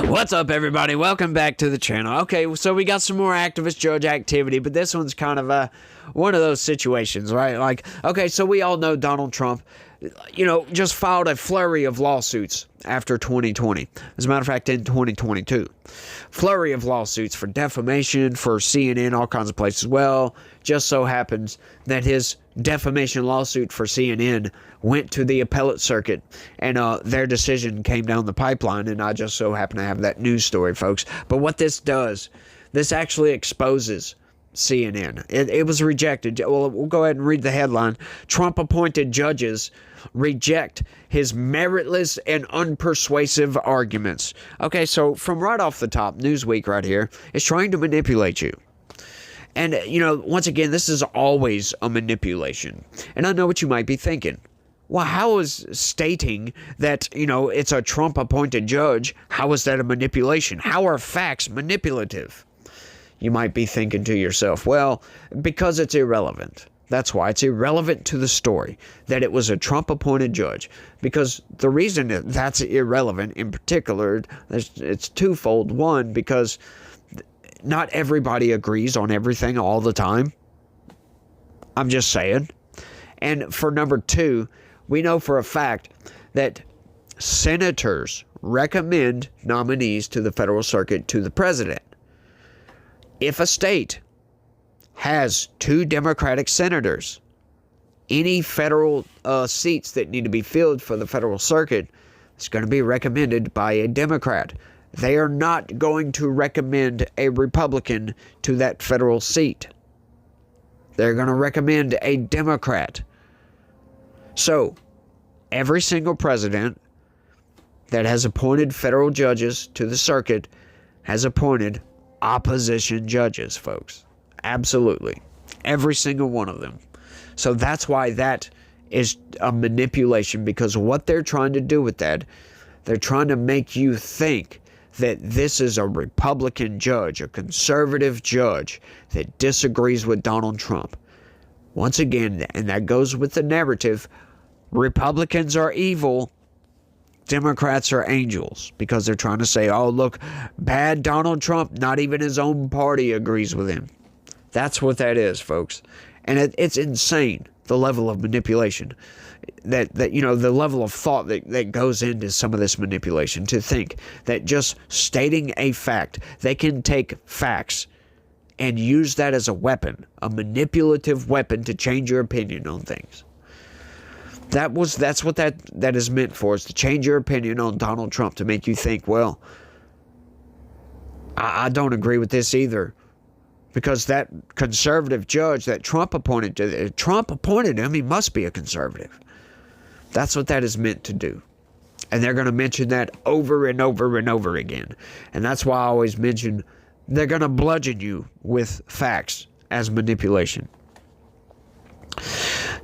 What's up, everybody? Welcome back to the channel. Okay, so we got some more activist judge activity, but this one's kind of one of those situations, right? Like, okay, so we all know Donald Trump, just filed a flurry of lawsuits after 2020. As a matter of fact, in 2022. Flurry of lawsuits for defamation, for CNN, all kinds of places. Well, just so happens that his defamation lawsuit for CNN went to the appellate circuit, and their decision came down the pipeline, and I just so happen to have that news story, folks. But what this does, this actually exposes CNN. It was rejected. Well, we'll go ahead and read the headline. Trump-appointed judges reject his meritless and unpersuasive arguments. Okay, so from right off the top, Newsweek right here is trying to manipulate you. And, once again, this is always a manipulation. And I know what you might be thinking. Well, how is stating that, it's a Trump-appointed judge, how is that a manipulation? How are facts manipulative? You might be thinking to yourself, well, because it's irrelevant. That's why it's irrelevant to the story that it was a Trump-appointed judge. Because the reason that's irrelevant in particular, it's twofold. One, because not everybody agrees on everything all the time. I'm just saying. And for number two, we know for a fact that senators recommend nominees to the federal circuit to the president. If a state has 2 Democratic senators, any federal seats that need to be filled for the federal circuit is going to be recommended by a Democrat. They are not going to recommend a Republican to that federal seat. They're going to recommend a Democrat. So, every single president that has appointed federal judges to the circuit has appointed opposition judges, folks. Absolutely. Every single one of them. So that's why that is a manipulation, because what they're trying to do with that, they're trying to make you think that this is a Republican judge, a conservative judge that disagrees with Donald Trump. Once again, and that goes with the narrative, Republicans are evil, Democrats are angels, because they're trying to say, oh, look, bad Donald Trump, not even his own party agrees with him. That's what that is, folks. And it's insane, the level of manipulation, that the level of thought that goes into some of this manipulation, to think that just stating a fact, they can take facts and use that as a weapon, a manipulative weapon to change your opinion on things. That's what that is meant for, is to change your opinion on Donald Trump, to make you think, well, I don't agree with this either. Because that conservative judge that Trump appointed him, he must be a conservative. That's what that is meant to do. And they're going to mention that over and over and over again. And that's why I always mention they're going to bludgeon you with facts as manipulation.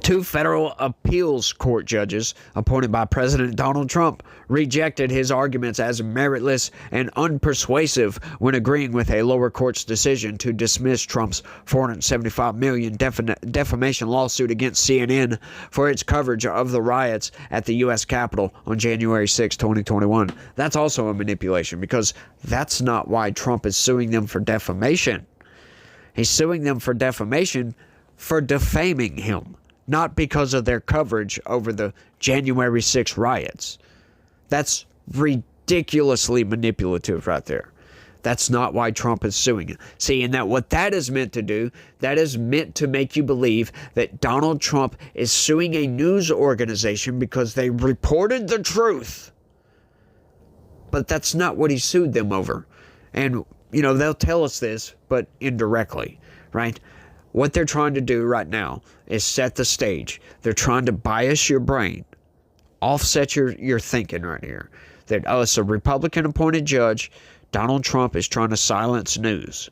2 federal appeals court judges appointed by President Donald Trump rejected his arguments as meritless and unpersuasive when agreeing with a lower court's decision to dismiss Trump's $475 million defamation lawsuit against CNN for its coverage of the riots at the U.S. Capitol on January 6, 2021. That's also a manipulation, because that's not why Trump is suing them for defamation. He's suing them for defamation for defaming him, not because of their coverage over the January 6 riots. That's ridiculously manipulative right there. That's not why Trump is suing it. See, and what that is meant to do, that is meant to make you believe that Donald Trump is suing a news organization because they reported the truth. But that's not what he sued them over. And, they'll tell us this, but indirectly, right? What they're trying to do right now is set the stage. They're trying to bias your brain, offset your thinking right here. That, it's a Republican-appointed judge. Donald Trump is trying to silence news.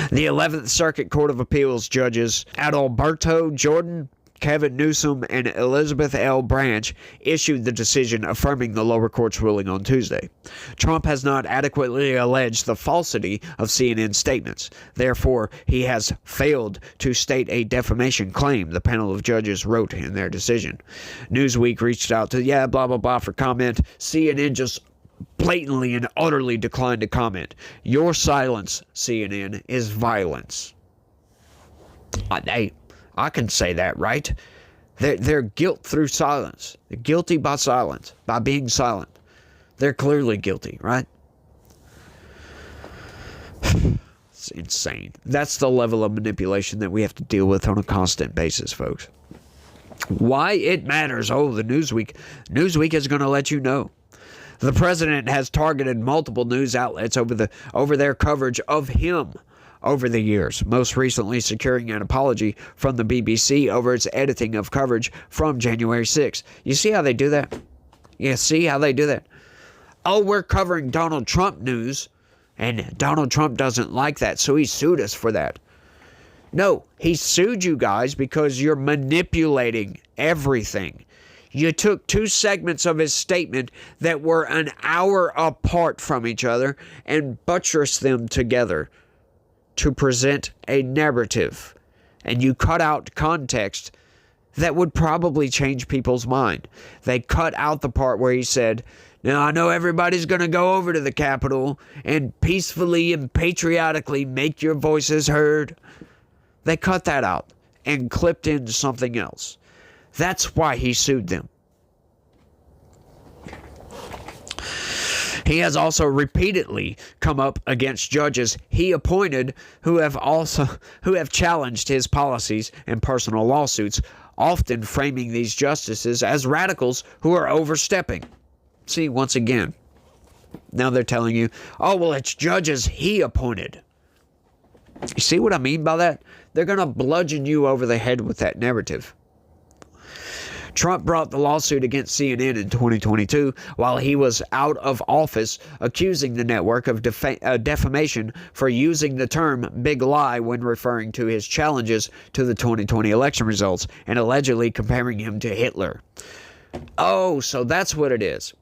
The 11th Circuit Court of Appeals judges Adalberto, Jordan, Kevin Newsom and Elizabeth L. Branch issued the decision affirming the lower court's ruling on Tuesday. Trump has not adequately alleged the falsity of CNN's statements. Therefore, he has failed to state a defamation claim, the panel of judges wrote in their decision. Newsweek reached out to, blah, blah, blah, for comment. CNN just blatantly and utterly declined to comment. Your silence, CNN, is violence. I can say that, right? They're guilt through silence. They're guilty by silence, by being silent. They're clearly guilty, right? It's insane. That's the level of manipulation that we have to deal with on a constant basis, folks. Why it matters? Oh, the Newsweek is going to let you know. The president has targeted multiple news outlets over their coverage of him over the years, most recently securing an apology from the BBC over its editing of coverage from January 6th. You see how they do that? Yeah, see how they do that? Oh, we're covering Donald Trump news, and Donald Trump doesn't like that, so he sued us for that. No, he sued you guys because you're manipulating everything. You took two segments of his statement that were an hour apart from each other and buttressed them together to present a narrative. And you cut out context that would probably change people's mind. They cut out the part where he said, now, I know everybody's going to go over to the Capitol and peacefully and patriotically make your voices heard. They cut that out and clipped in something else. That's why he sued them. He has also repeatedly come up against judges he appointed who have challenged his policies and personal lawsuits, often framing these justices as radicals who are overstepping. See, once again, now they're telling you, oh, well, it's judges he appointed. You see what I mean by that? They're going to bludgeon you over the head with that narrative. Trump brought the lawsuit against CNN in 2022 while he was out of office, accusing the network of defamation for using the term big lie when referring to his challenges to the 2020 election results and allegedly comparing him to Hitler. Oh, so that's what it is.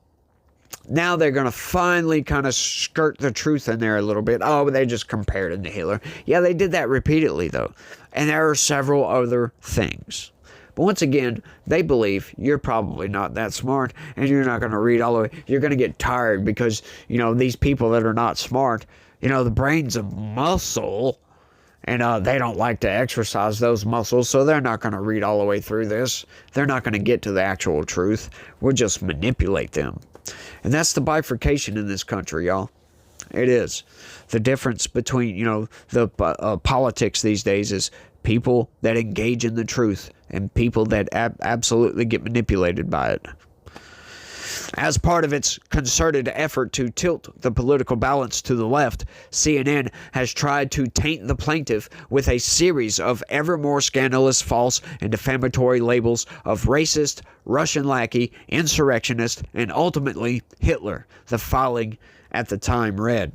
Now they're going to finally kind of skirt the truth in there a little bit. Oh, they just compared him to Hitler. Yeah, they did that repeatedly, though. And there are several other things. But once again, they believe you're probably not that smart and you're not going to read all the way. You're going to get tired because, these people that are not smart, the brain's a muscle and they don't like to exercise those muscles, so they're not going to read all the way through this. They're not going to get to the actual truth. We'll just manipulate them. And that's the bifurcation in this country, y'all. It is. The difference between, the politics these days is people that engage in the truth and people that absolutely get manipulated by it. As part of its concerted effort to tilt the political balance to the left, CNN has tried to taint the plaintiff with a series of ever more scandalous, false, and defamatory labels of racist, Russian lackey, insurrectionist, and ultimately Hitler, the filing at the time read.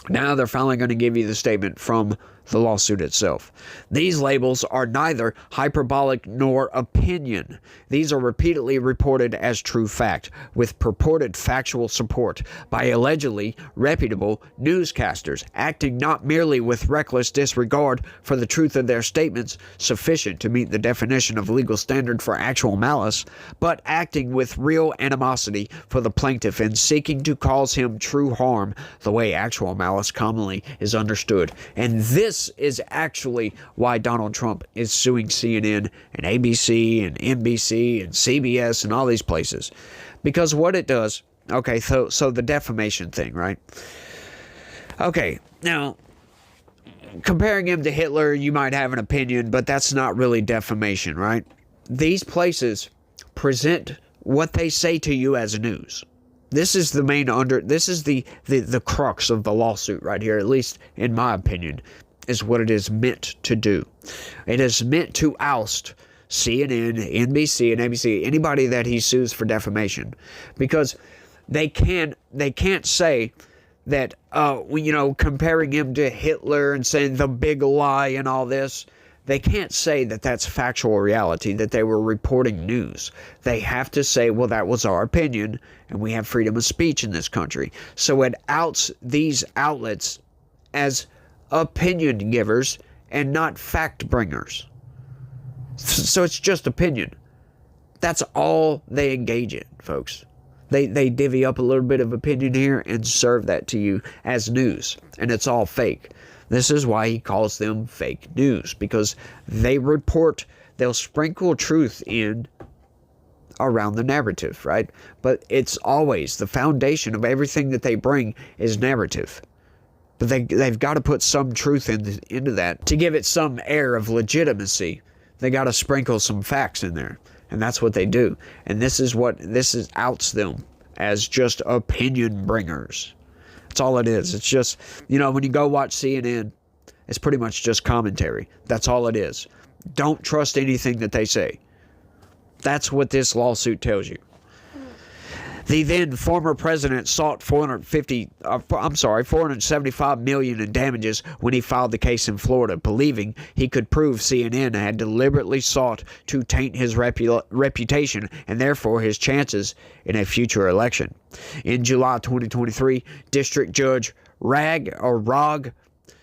Now they're finally going to give you the statement from the lawsuit itself. These labels are neither hyperbolic nor opinion. These are repeatedly reported as true fact, with purported factual support by allegedly reputable newscasters, acting not merely with reckless disregard for the truth of their statements sufficient to meet the definition of legal standard for actual malice, but acting with real animosity for the plaintiff and seeking to cause him true harm the way actual malice commonly is understood. And this is actually why Donald Trump is suing CNN and ABC and NBC and CBS and all these places. Because what it does, okay, so the defamation thing, right? Okay, now, comparing him to Hitler, you might have an opinion, but that's not really defamation, right? These places present what they say to you as news. This is the the crux of the lawsuit right here, at least in my opinion, is what it is meant to do. It is meant to oust CNN, NBC, and ABC, anybody that he sues for defamation, because they can't say that comparing him to Hitler and saying the big lie and all this, they can't say that that's factual reality, that they were reporting news. They have to say, well, that was our opinion, and we have freedom of speech in this country. So it outs these outlets as opinion givers and not fact bringers. So it's just opinion. That's all they engage in, folks. They divvy up a little bit of opinion here and serve that to you as news, and it's all fake. This is why he calls them fake news, because they'll sprinkle truth in around the narrative, right? But it's always the foundation of everything that they bring is narrative. But they've got to put some truth into that to give it some air of legitimacy. They got to sprinkle some facts in there, and that's what they do. And this outs them as just opinion bringers. That's all it is. It's just, when you go watch CNN, it's pretty much just commentary. That's all it is. Don't trust anything that they say. That's what this lawsuit tells you. The then former president sought $475 million in damages when he filed the case in Florida, believing he could prove CNN had deliberately sought to taint his reputation and therefore his chances in a future election. In July 2023, District Judge Rag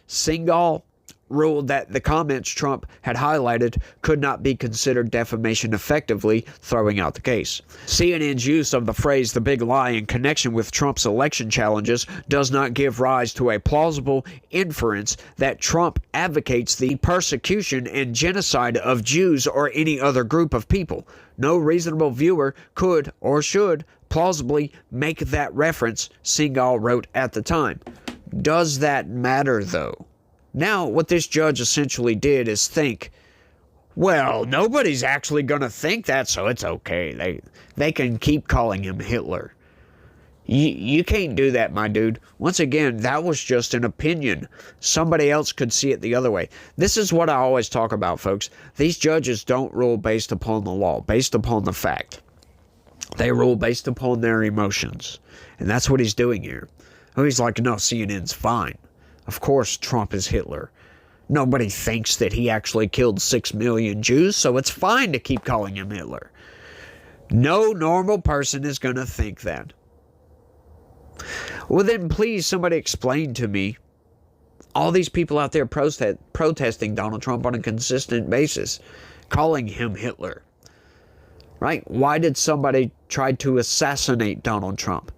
Singhal ruled that the comments Trump had highlighted could not be considered defamation, effectively throwing out the case. CNN's use of the phrase "the big lie" in connection with Trump's election challenges does not give rise to a plausible inference that Trump advocates the persecution and genocide of Jews or any other group of people. No reasonable viewer could or should plausibly make that reference, Singhal wrote at the time. Does that matter, though? Now, what this judge essentially did is think, well, nobody's actually going to think that, so it's okay. They can keep calling him Hitler. You can't do that, my dude. Once again, that was just an opinion. Somebody else could see it the other way. This is what I always talk about, folks. These judges don't rule based upon the law, based upon the fact. They rule based upon their emotions. And that's what he's doing here. Oh, he's like, no, CNN's fine. Of course Trump is Hitler. Nobody thinks that he actually killed 6 million Jews, so it's fine to keep calling him Hitler. No normal person is going to think that. Well, then please somebody explain to me all these people out there protesting Donald Trump on a consistent basis, calling him Hitler. Right? Why did somebody try to assassinate Donald Trump?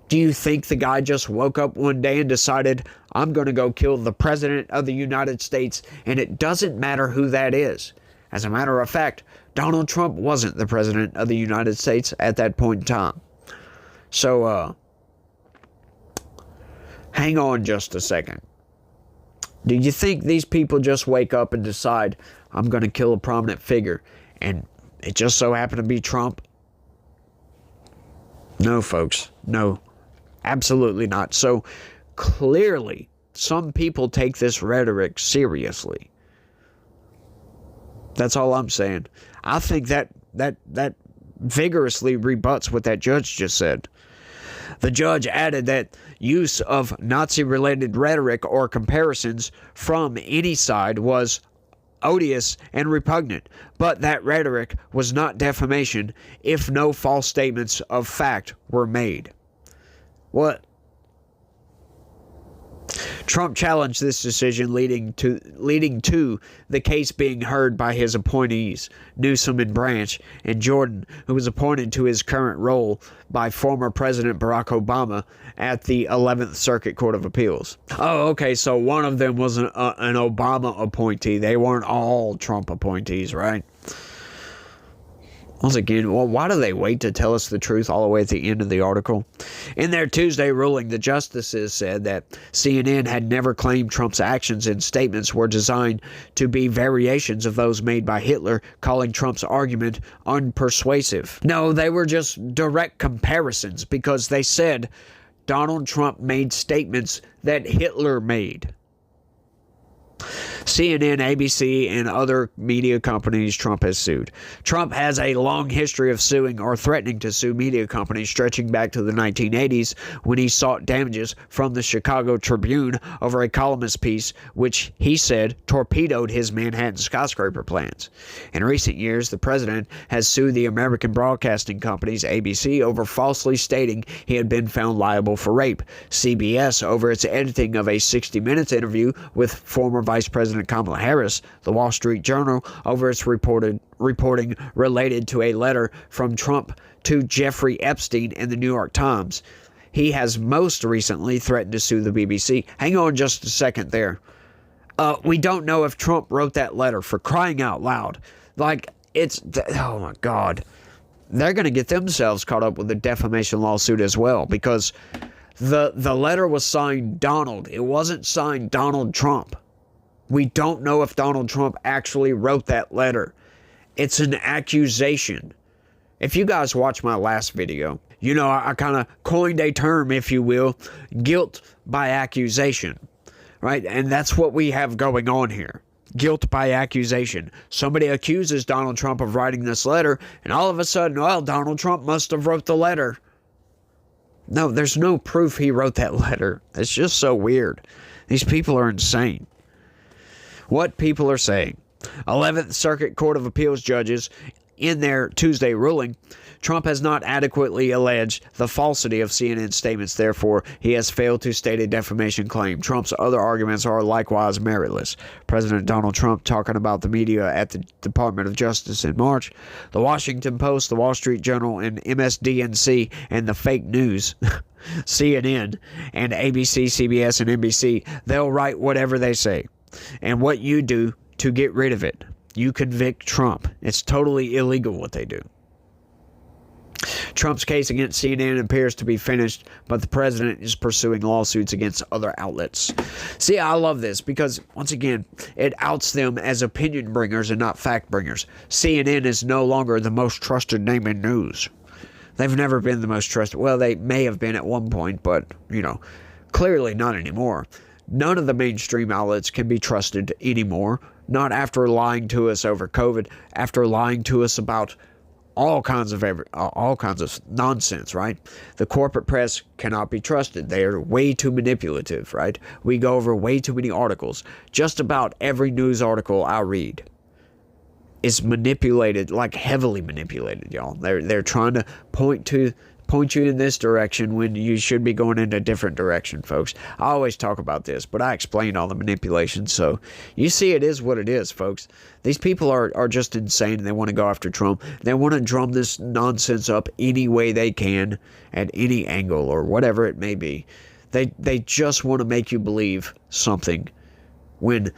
Do you think the guy just woke up one day and decided, I'm going to go kill the President of the United States, and it doesn't matter who that is? As a matter of fact, Donald Trump wasn't the President of the United States at that point in time. So, hang on just a second. Do you think these people just wake up and decide, I'm going to kill a prominent figure, and it just so happened to be Trump? No, folks. No. Absolutely not. So clearly, some people take this rhetoric seriously. That's all I'm saying. I think that vigorously rebuts what that judge just said. The judge added that use of Nazi-related rhetoric or comparisons from any side was odious and repugnant, but that rhetoric was not defamation if no false statements of fact were made. What? Trump challenged this decision, leading to the case being heard by his appointees, Newsom and Branch, and Jordan, who was appointed to his current role by former President Barack Obama at the 11th Circuit Court of Appeals. Oh, okay, so one of them was an Obama appointee. They weren't all Trump appointees, right? Once again, well, why do they wait to tell us the truth all the way at the end of the article? In their Tuesday ruling, the justices said that CNN had never claimed Trump's actions and statements were designed to be variations of those made by Hitler, calling Trump's argument unpersuasive. No, they were just direct comparisons because they said Donald Trump made statements that Hitler made. CNN, ABC, and other media companies Trump has sued. Trump has a long history of suing or threatening to sue media companies stretching back to the 1980s when he sought damages from the Chicago Tribune over a columnist piece which he said torpedoed his Manhattan skyscraper plans. In recent years, the president has sued the American Broadcasting Company's ABC over falsely stating he had been found liable for rape, CBS over its editing of a 60 Minutes interview with former Vice President Kamala Harris, the Wall Street Journal over its reporting related to a letter from Trump to Jeffrey Epstein and the New York Times. He has most recently threatened to sue the BBC. Hang on just a second there. We don't know if Trump wrote that letter, for crying out loud. Like, oh my God. They're going to get themselves caught up with a defamation lawsuit as well, because the letter was signed Donald. It wasn't signed Donald Trump. We don't know if Donald Trump actually wrote that letter. It's an accusation. If you guys watch my last video, you know I kind of coined a term, if you will, guilt by accusation, right? And that's what we have going on here. Guilt by accusation. Somebody accuses Donald Trump of writing this letter, and all of a sudden, well, Donald Trump must have wrote the letter. No, there's no proof he wrote that letter. It's just so weird. These people are insane. What people are saying. 11th Circuit Court of Appeals judges, in their Tuesday ruling, Trump has not adequately alleged the falsity of CNN's statements. Therefore, he has failed to state a defamation claim. Trump's other arguments are likewise meritless. President Donald Trump talking about the media at the Department of Justice in March. The Washington Post, the Wall Street Journal, and MSDNC, and the fake news, CNN, and ABC, CBS, and NBC, they'll write whatever they say. And what you do to get rid of it. You convict Trump. It's totally illegal what they do. Trump's case against CNN appears to be finished, but the president is pursuing lawsuits against other outlets. See, I love this because, once again, it outs them as opinion bringers and not fact bringers. CNN is no longer the most trusted name in news. They've never been the most trusted. Well, they may have been at one point, but, clearly not anymore. None of the mainstream outlets can be trusted anymore. Not after lying to us over COVID, after lying to us about all kinds of nonsense, right? The corporate press cannot be trusted. They are way too manipulative, right? We go over way too many articles. Just about every news article I read is manipulated, like heavily manipulated, y'all. They're trying to point you in this direction when you should be going in a different direction, folks. I always talk about this, but I explain all the manipulation, so you see it is what it is, folks. These people are just insane, and they want to go after Trump. They want to drum this nonsense up any way they can, at any angle, or whatever it may be. They just want to make you believe something when,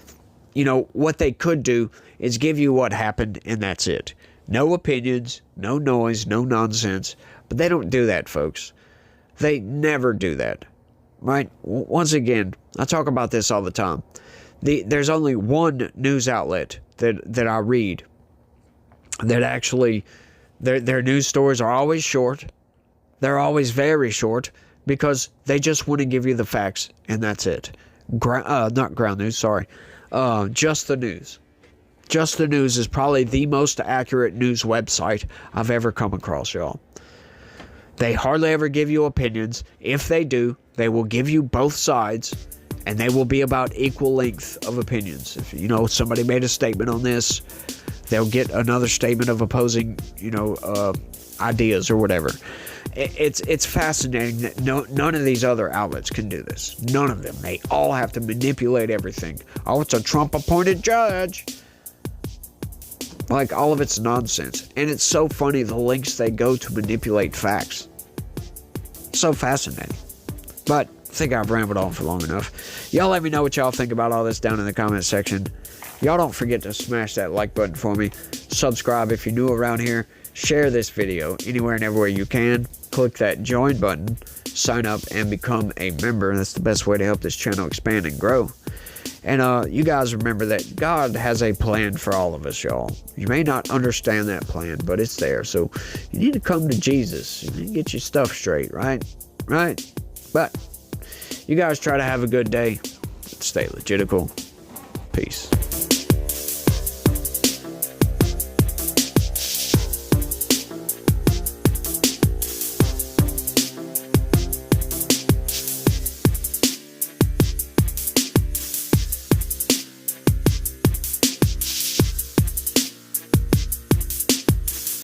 what they could do is give you what happened, and that's it. No opinions, no noise, no nonsense. But they don't do that, folks. They never do that, right? Once again, I talk about this all the time. There's only one news outlet that I read that actually, their news stories are always short. They're always very short because they just want to give you the facts, and that's it. Not ground news, sorry. Just the News. Just the News is probably the most accurate news website I've ever come across, y'all. They hardly ever give you opinions. If they do, they will give you both sides, and they will be about equal length of opinions. If, somebody made a statement on this, they'll get another statement of opposing, ideas or whatever. It's fascinating that none of these other outlets can do this. None of them. They all have to manipulate everything. Oh, it's a Trump-appointed judge. Like, all of it's nonsense. And it's so funny the lengths they go to manipulate facts. So fascinating. But I think I've rambled on for long enough. Y'all let me know what y'all think about all this down in the comment section. Y'all don't forget to smash that like button for me. Subscribe if you're new around here. Share this video anywhere and everywhere you can. Click that join button. Sign up and become a member. That's the best way to help this channel expand and grow. And you guys remember that God has a plan for all of us, y'all. You may not understand that plan, but it's there. So you need to come to Jesus and get your stuff straight, right? Right? But you guys try to have a good day. Stay legitical. Peace.